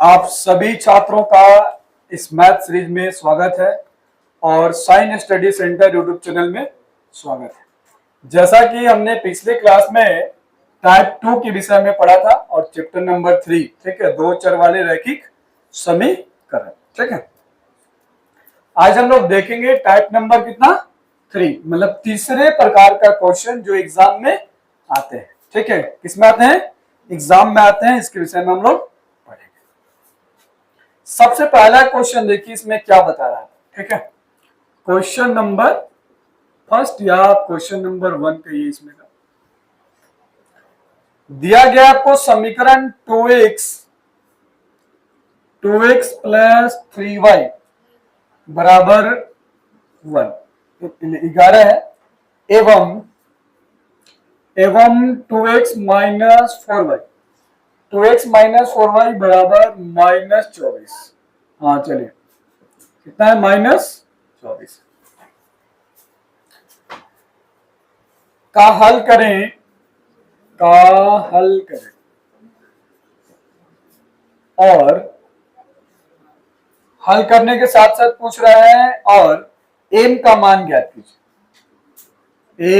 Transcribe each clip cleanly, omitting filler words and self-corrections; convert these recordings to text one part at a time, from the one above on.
आप सभी छात्रों का इस मैथ सीरीज में स्वागत है और sign study centre YouTube channel में स्वागत है। जैसा कि हमने पिछले क्लास में टाइप 2 के विषय में पढ़ा था और चैप्टर नंबर 3, ठीक है, दो चर वाले रैखिक समीकरण, ठीक है। आज हम लोग देखेंगे टाइप नंबर कितना 3, मतलब तीसरे प्रकार का क्वेश्चन जो एग्जाम में आते हैं, ठीक है। किसमें आते हैं? एग्जाम में आते हैं। इसके विषय में हम लोग सबसे पहला क्वेश्चन देखिए इसमें क्या बता रहा है, ठीक है। क्वेश्चन नंबर फर्स्ट या क्वेश्चन नंबर 1 कहिए इसमें का दिया गया आपको समीकरण 2x प्लस 3y बराबर 11 है एवं 2x minus 4y 2x minus 4y बराबर -24। हाँ चलिए, कितना है? -24 का हल करें और हल करने के साथ साथ पूछ रहा है और m का मान ज्ञात कीजिए।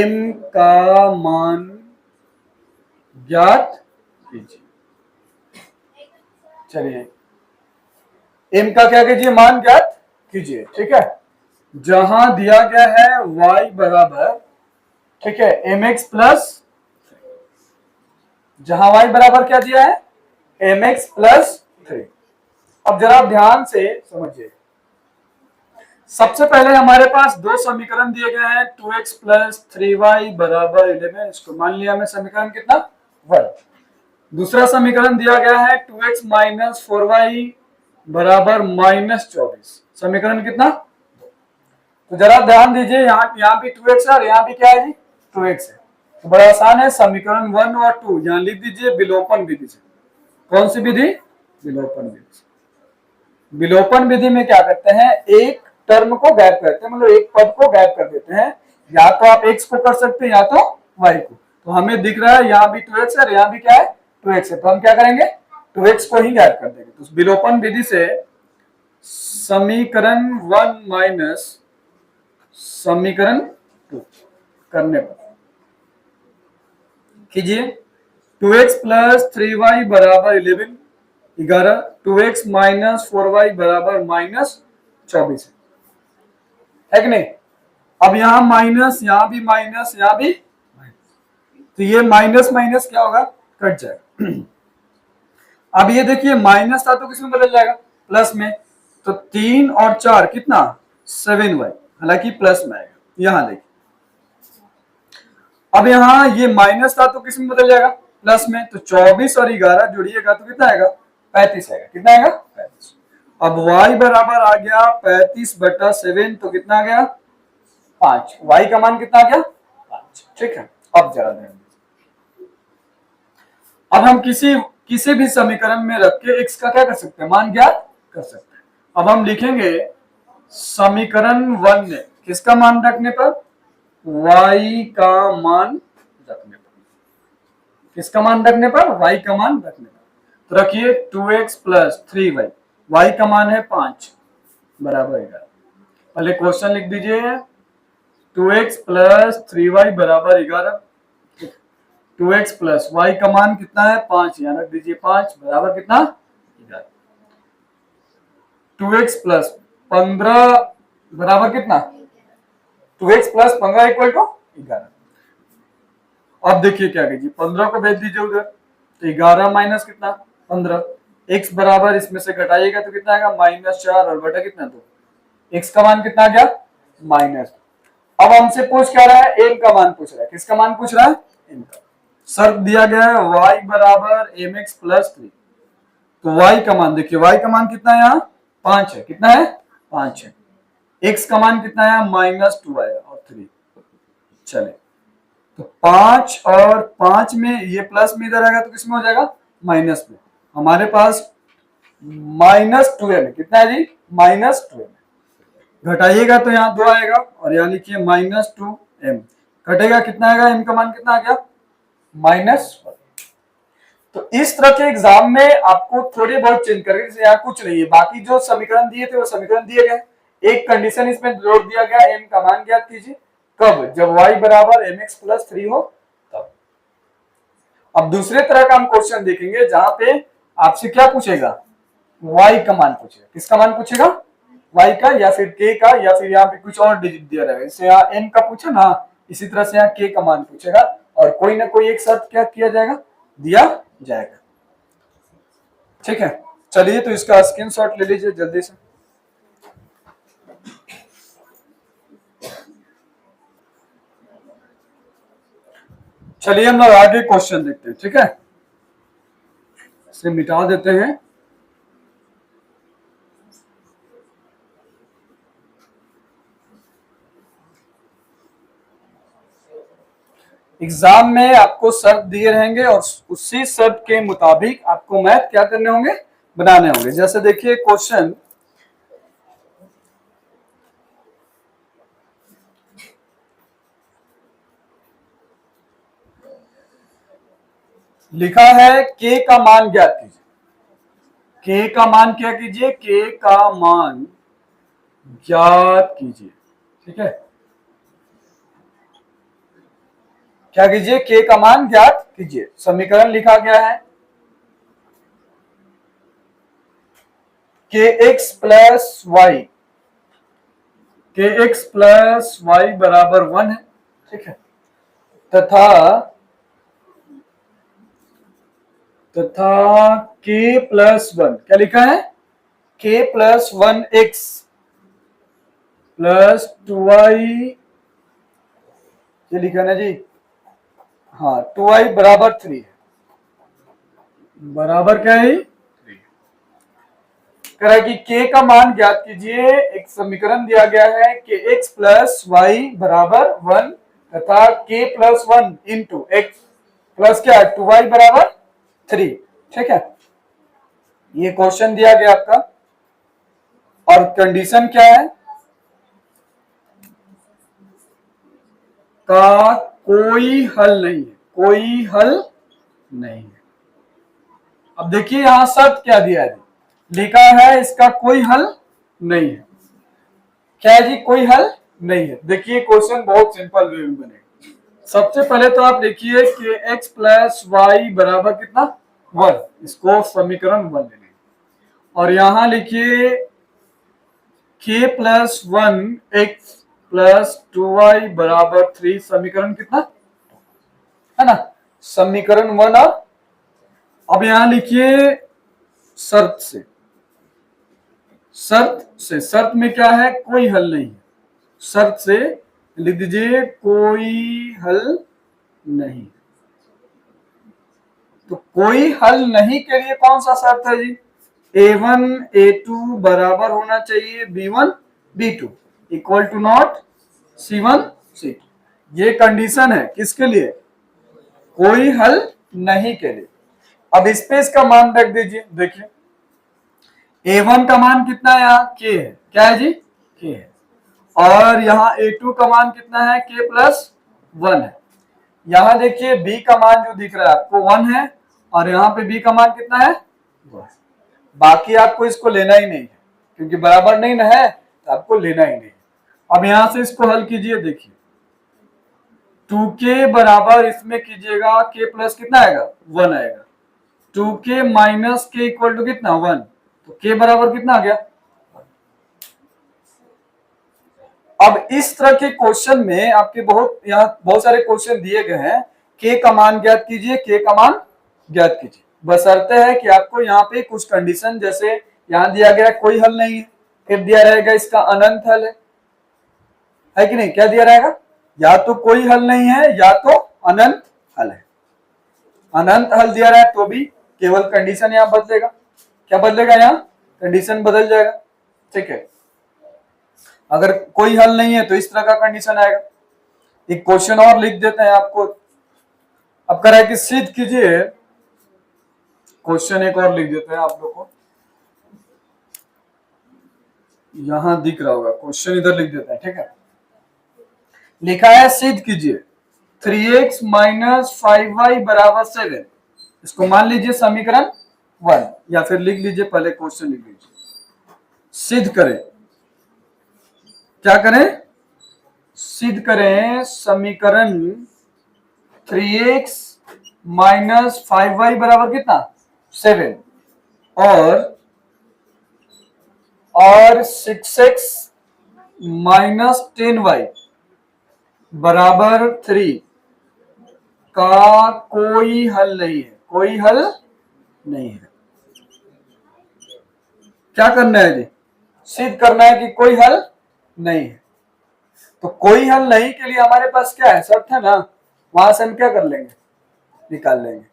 m का मान ज्ञात कीजिए। चलिए, m का क्या कीजिए? मान ज्ञात कीजिए, ठीक है। जहां दिया गया है y बराबर, ठीक है, mx प्लस, जहां y बराबर क्या दिया है? mx plus 3। अब जरा ध्यान से समझिए। सबसे पहले हमारे पास दो समीकरण दिए गए हैं, 2x प्लस 3y बराबर 11। इसको मान लिया हमने समीकरण कितना? 1। दूसरा समीकरण दिया गया है 2x माइनस 4y बराबर -24। समीकरण कितना? तो जरा ध्यान दीजिए, यहाँ भी 2x है और यहाँ भी क्या है जी? 2x है। तो बड़ा आसान है, समीकरण 1 और 2 यहाँ लिख दीजिए विलोपन विधि से। कौन सी विधि? विलोपन विधि से। विलोपन विधि में क्या करते हैं? एक टर्म को गायब करते हैं, मतलब एक पद को गायब कर देते हैं। या तो आप x को कर सकते हैं या तो y को। तो हमें दिख रहा है यहाँ भी 2x है और यहाँ भी क्या है? 2x है। तो हम क्या करेंगे? 2x को ही गायब कर देंगे। तो विलोपन विधि से समीकरण 1 माइनस समीकरण 2 करने पर कीजिए 2x प्लस 3y बराबर 11, 2x माइनस 4y बराबर -24 है कि नहीं? अब यहां माइनस, यहां भी माइनस, यहां भी माइनस, तो ये माइनस माइनस क्या होगा? कट जाएगा। अब ये देखिए, माइनस था तो किसमें बदल जाएगा? प्लस में। तो 3 और 4 कितना? 7y, हालांकि प्लस में आएगा। यहां देखिए, अब यहां ये माइनस था तो किसमें बदल जाएगा? प्लस में। तो 24 और 11 जोड़िएगा तो कितना आएगा? 35 आएगा। कितना आएगा? 35। अब y बराबर आ गया 35/7, तो कितना आ गया? 5। y का मान कितना आ गया? 5, ठीक है। अब जरा ध्यान दीजिए, अब हम किसी भी समीकरण में रख के x का क्या कर सकते हैं? मान ज्ञात कर सकते हैं। अब हम लिखेंगे समीकरण 1 में किसका मान रखने पर? y का मान रखने पर। किसका मान रखने पर? y का मान रखने पर। तो रखिए 2x प्लस 3y, y का मान है 5 बराबर 11। पहले क्वेश्चन लिख दीजिए, 2x प्लस 3y बराबर 11। 2x प्लस y का मान कितना है? 5, यहां रख दीजिए 5 बराबर कितना? 11। 2x प्लस 15 बराबर कितना? 2x plus 15 equal to 11। अब देखिए क्या कीजिए, 15 को भेज दीजिए उधर, तो 11 माइनस कितना? 15। x बराबर इसमें से घटाइएगा तो कितना आएगा? -4 और बटा कितना? 2। x का मान कितना आ गया? -2। अब हमसे पूछ क्या रहा है? m का मान पूछ रहा है। किसका मान पूछ रहा है? m का। शर्त दिया गया है y बराबर mx प्लस 3। तो y का मान देखिए, y का मान कितना है? यहाँ 5 है। कितना है? 5 है। x का मान कितना है? -2 आया और 3। चले, तो 5 और 5 में ये प्लस में इधर आएगा तो किसमें हो जाएगा? माइनस में। हमारे पास -12 है। कितना है जी? -12। घटाइएगा तो यहाँ 2 आएगा और यहाँ लिखिए -2m। कटेगा कितना आएगा? m का मान कितना आ गया? -1। तो इस तरह के एग्जाम में आपको थोड़े बहुत चेंज करके, जैसे यहाँ कुछ नहीं है, बाकी जो समीकरण दिए थे वो समीकरण दिए गए। एक कंडीशन इसमें जोड़ दिया गया, m का मान ज्ञात कीजिए। कब? जब y बराबर mx प्लस 3 हो तब। अब दूसरे तरह का हम क्वेश्चन देखेंगे जहां पे आपसे क्या पूछेगा, y का मान पूछेगा। किसका मान पूछेगा? y का, या फिर k का, या फिर यहाँ पे कुछ और डिजिट दिया रहेगा। जैसे यहाँ n का पूछा ना, इसी तरह से यहाँ k का मान पूछेगा, और कोई ना कोई एक शर्त क्या किया जाएगा, दिया जाएगा। ठीक है, चलिए तो इसका स्क्रीनशॉट ले लीजिए जल्दी से। चलिए हम लोग आगे क्वेश्चन देखते हैं। ठीक है, इसे मिटा देते हैं। एग्जाम में आपको शर्त दिए रहेंगे और उसी शर्त के मुताबिक आपको मैथ क्या करने होंगे, बनाने होंगे। जैसे देखिए क्वेश्चन लिखा है k का मान ज्ञात कीजिए। k का मान क्या कीजिए, k का मान ज्ञात कीजिए। ठीक है, क्या कीजिए, k का मान ज्ञात कीजिए। समीकरण लिखा गया है kx plus y, kx plus y बराबर 1 है। ठीक है, तथा k प्लस 1 क्या लिखा है, k plus 1x plus 2y, ये लिखा ना जी, हाँ 2y बराबर 3 है। बराबर क्या है, 3। कह रहा है कि k का मान ज्ञात कीजिए। एक समीकरण दिया गया है कि x प्लस वाई बराबर 1 तथा k plus 1 into x plus क्या है 2y बराबर 3। ठीक है, ये क्वेश्चन दिया गया आपका, और कंडीशन क्या है, का कोई हल नहीं है, कोई हल नहीं है। अब देखिए यहां शर्त क्या दिया है, लिखा है इसका कोई हल नहीं है। क्या है जी, कोई हल नहीं है। देखिए क्वेश्चन बहुत सिंपल वे में बनेगा। सबसे पहले तो आप देखिए कि x प्लस वाई बराबर कितना, 1, इसको समीकरण 1 ले लेंगे। और यहां लिखिए k plus 1 x plus 2y बराबर 3, समीकरण कितना है ना, समीकरण 1। अब यहां लिखिए शर्त से, शर्त में क्या है, कोई हल नहीं है। शर्त से लिख दीजिए कोई हल नहीं। तो कोई हल नहीं के लिए कौन सा शर्त है जी, a1 a2 बराबर होना चाहिए b1 b2 equal to not c1 c2। ये कंडीशन है किसके लिए, कोई हल नहीं के लिए। अब इस पे इसका मान रख दीजिए। देखिए a1 का मान कितना है, यहाँ k है, क्या है जी, k है। और यहाँ a2 का मान कितना है, k प्लस 1 है। यहाँ देखिए b का मान जो दिख रहा है आपको 1 है, और यहाँ पे b का मान कितना है, 2 है। बाकी आपको इसको लेना ही नहीं है, क्योंकि बराबर नहीं ना है, तो आपको लेना ही नहीं है। अब यहां से इसको हल कीजिए। देखिए 2k बराबर इसमें कीजिएगा, k प्लस कितना आएगा, 1 आएगा। 2k minus k equal to कितना, 1, तो k बराबर कितना आ गया। अब इस तरह के क्वेश्चन में आपके यहाँ बहुत सारे क्वेश्चन दिए गए हैं, k का मान ज्ञात कीजिए, k का मान ज्ञात कीजिए। बशर्ते है कि आपको यहाँ पे कुछ कंडीशन, जैसे यहाँ दिया गया कोई हल नहीं है, फिर दिया रहेगा इसका अनंत हल है कि नहीं, क्या दिया रहेगा, या तो कोई हल नहीं है या तो अनंत हल है। अनंत हल दिया रहा है तो भी केवल कंडीशन यहाँ बदलेगा। क्या बदलेगा, यहाँ कंडीशन बदल जाएगा। ठीक है, अगर कोई हल नहीं है तो इस तरह का कंडीशन आएगा। एक क्वेश्चन और लिख देते हैं आपको। अब कह रहा है कि सिद्ध कीजिए, क्वेश्चन एक और लिख देते हैं आप लोग को, यहां दिख रहा होगा क्वेश्चन, इधर लिख देते हैं। ठीक है, लिखा है सिद्ध कीजिए 3x माइनस 5y बराबर 7 इसको मान लीजिए समीकरण 1, या फिर लिख लीजिए, पहले क्वेश्चन लिख लीजिए। सिद्ध करें, क्या करें? सिद्ध करें समीकरण 3x माइनस 5y बराबर कितना? 7 और 6x माइनस 10y बराबर 3 का कोई हल नहीं है। कोई हल नहीं है। क्या करना है जी? सिद्ध करना है कि कोई हल नहीं है। तो कोई हल नहीं के लिए हमारे पास क्या है? शर्त है ना, वहां से हम क्या कर लेंगे? निकाल लेंगे।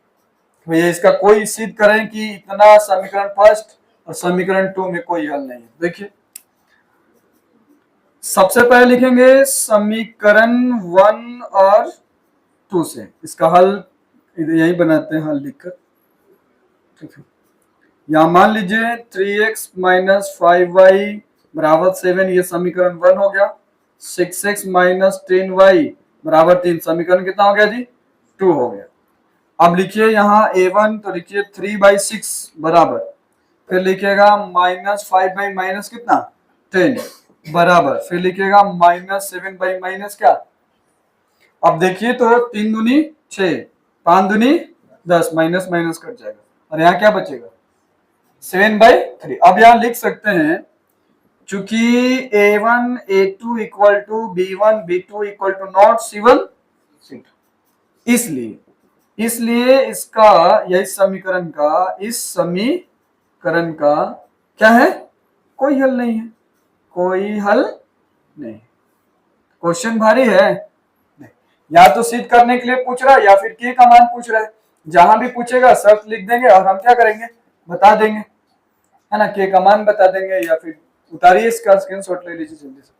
भैया इसका कोई सिद्ध करें कि इतना समीकरण फर्स्ट और समीकरण 2 में कोई हल नहीं है। देखिए सबसे पहले लिखेंगे समीकरण 1 और 2 से इसका हल यही बनाते हैं, हल लिखकर। ठीक है, यहां मान लीजिए 3x माइनस 5y बराबर 7, ये समीकरण 1 हो गया। 6x माइनस 10y बराबर 3, समीकरण कितना हो गया जी? 2 हो गया। अब लिखिए यहाँ a1, तो लिखिए 3/6 बराबर, फिर लिखिएगा माइनस 5 बाई माइनस कितना? 10 बराबर, फिर लिखिएगा माइनस 7 बाई माइनस क्या? अब देखिए तो 3 दूनी 6, 5 दूनी 10, माइनस माइनस कट जाएगा और यहाँ क्या बचेगा? 7/3। अब यहाँ लिख सकते हैं चूंकि a1 a2 equal to b1 b2 equal to not c1 c2, इसलिए इसका या इस समीकरण का क्या है? कोई हल नहीं है। कोई हल नहीं। क्वेश्चन भारी है नहीं। या तो सिद्ध करने के लिए पूछ रहा है या फिर के का मान पूछ रहा है। जहां भी पूछेगा शर्त लिख देंगे और हम क्या करेंगे? बता देंगे, है ना, के का मान बता देंगे। या फिर उतारिए इसका स्क्रीनशॉट ले लीजिए जल्दी से।